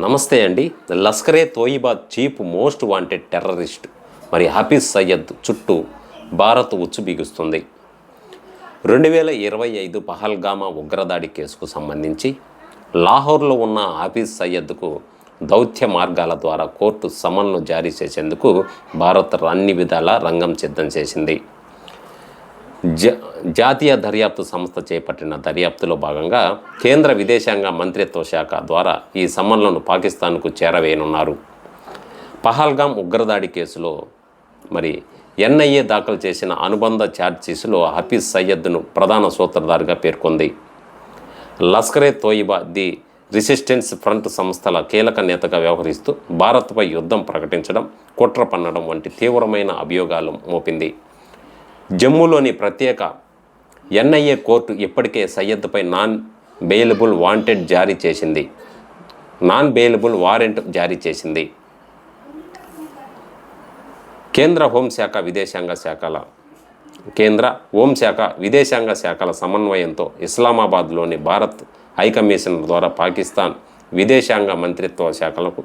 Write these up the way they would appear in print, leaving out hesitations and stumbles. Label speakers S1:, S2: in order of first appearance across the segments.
S1: నమస్తే అండి. Lashkar-e Taiba chief most wanted terrorist మరి హఫీజ్ సయ్యద్ చుట్టూ భారత్ ఉచ్చు బిగుస్తుంది. 2025 పహల్గామా ఉగ్రదాడి కేసుకు సంబంధించి లాహోర్లో ఉన్న హఫీజ్ సయ్యద్కు దౌత్య మార్గాల ద్వారా కోర్టు సమన్లు జారీ చేసేందుకు భారత్ అన్ని విధాలా రంగం సిద్ధం చేసింది. జాతీయ దర్యాప్తు సంస్థ చేపట్టిన దర్యాప్తులో భాగంగా కేంద్ర విదేశాంగ మంత్రిత్వ శాఖ ద్వారా ఈ సమన్లను పాకిస్తాన్కు చేరవేయనున్నారు. పహల్గామ్ ఉగ్రదాడి కేసులో మరి ఎన్ఐఏ దాఖలు చేసిన అనుబంధ ఛార్జ్షీట్లో హఫీజ్ సయ్యద్ను ప్రధాన సూత్రధారిగా పేర్కొంది. Lashkar-e Taiba, the resistance front సంస్థల కీలక నేతగా వ్యవహరిస్తూ భారత్పై యుద్ధం ప్రకటించడం, కుట్ర పన్నడం వంటి తీవ్రమైన అభియోగాలు మోపింది. జమ్మూలోని ప్రత్యేక ఎన్ఐఏ కోర్టు ఇప్పటికే సయ్యద్పై నాన్ బెయిలబుల్ వారెంట్ జారీ చేసింది. కేంద్ర హోంశాఖ విదేశాంగ శాఖల సమన్వయంతో ఇస్లామాబాద్లోని భారత్ హైకమిషనర్ ద్వారా పాకిస్తాన్ విదేశాంగ మంత్రిత్వ శాఖలకు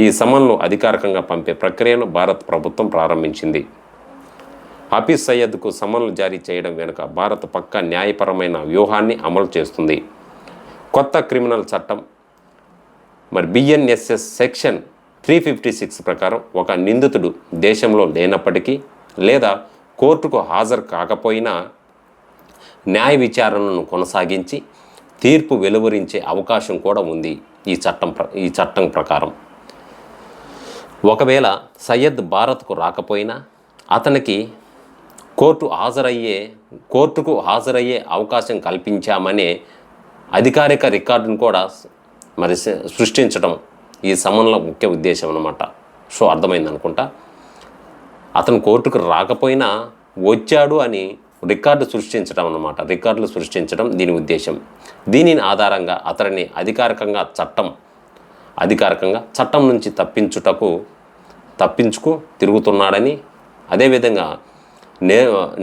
S1: ఈ సమన్లు అధికారికంగా పంపే ప్రక్రియను భారత్ ప్రభుత్వం ప్రారంభించింది. హఫీజ్ సయ్యద్కు సమన్లు జారీ చేయడం వెనుక భారత్ పక్కా న్యాయపరమైన వ్యూహాన్ని అమలు చేస్తుంది. కొత్త క్రిమినల్ చట్టం మరి బిఎన్ఎస్ఎస్ సెక్షన్ 356 ప్రకారం ఒక నిందితుడు దేశంలో లేనప్పటికీ లేదా కోర్టుకు హాజరు కాకపోయినా న్యాయ విచారణను కొనసాగించి తీర్పు వెలువరించే అవకాశం కూడా ఉంది. ఈ చట్టం ప్రకారం ఒకవేళ సయ్యద్ భారత్కు రాకపోయినా అతనికి కోర్టుకు హాజరయ్యే అవకాశం కల్పించామనే అధికారిక రికార్డును కూడా మరి సృష్టించడం ఈ సమన్ల ముఖ్య ఉద్దేశం అన్నమాట. సో అర్థమైంది అనుకుంటా. అతను కోర్టుకు రాకపోయినా వచ్చాడు అని రికార్డులు సృష్టించడం దీని ఉద్దేశం. దీనిని ఆధారంగా అతడిని అధికారికంగా చట్టం నుంచి తప్పించుకు తిరుగుతున్నాడని, అదేవిధంగా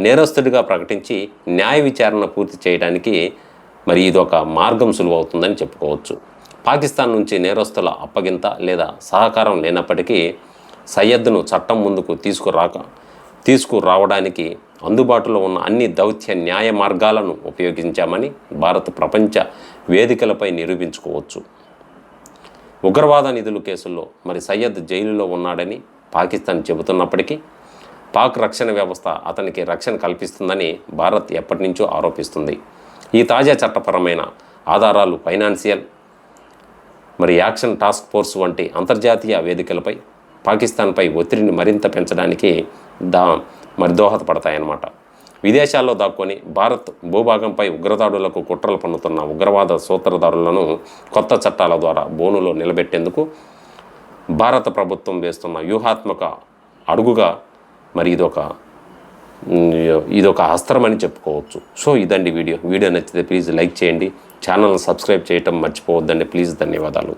S1: నేరస్తుడిగా ప్రకటించి న్యాయ విచారణ పూర్తి చేయడానికి మరి ఇదొక మార్గం సులువవుతుందని చెప్పుకోవచ్చు. పాకిస్తాన్ నుంచి నేరస్తుల అప్పగింత లేదా సహకారం లేనప్పటికీ సయ్యద్ను చట్టం ముందుకు తీసుకురావడానికి అందుబాటులో ఉన్న అన్ని దౌత్య న్యాయ మార్గాలను ఉపయోగించామని భారత్ ప్రపంచ వేదికలపై నిరూపించుకోవచ్చు. ఉగ్రవాద నిధుల కేసుల్లో మరి సయ్యద్ జైలులో ఉన్నాడని పాకిస్తాన్ చెబుతున్నప్పటికీ పాక్ రక్షణ వ్యవస్థ అతనికి రక్షణ కల్పిస్తుందని భారత్ ఎప్పటి నుంచో ఆరోపిస్తుంది. ఈ తాజా చట్టపరమైన ఆధారాలు ఫైనాన్షియల్ మరి యాక్షన్ టాస్క్ ఫోర్స్ వంటి అంతర్జాతీయ వేదికలపై పాకిస్తాన్పై ఒత్తిడిని మరింత పెంచడానికి దోహదపడతాయన్నమాట. విదేశాల్లో దాక్కొని భారత్ భూభాగంపై ఉగ్రదాడులకు కుట్రలు పన్నుతున్న ఉగ్రవాద సూత్రధారులను కొత్త చట్టాల ద్వారా బోనులో నిలబెట్టేందుకు భారత ప్రభుత్వం వేస్తున్న వ్యూహాత్మక అడుగుగా మరి ఇదొక అస్త్రం అని చెప్పుకోవచ్చు. సో ఇదండి వీడియో నచ్చితే ప్లీజ్ లైక్ చేయండి, ఛానల్ని సబ్స్క్రైబ్ చేయటం మర్చిపోవద్దండి ప్లీజ్. ధన్యవాదాలు.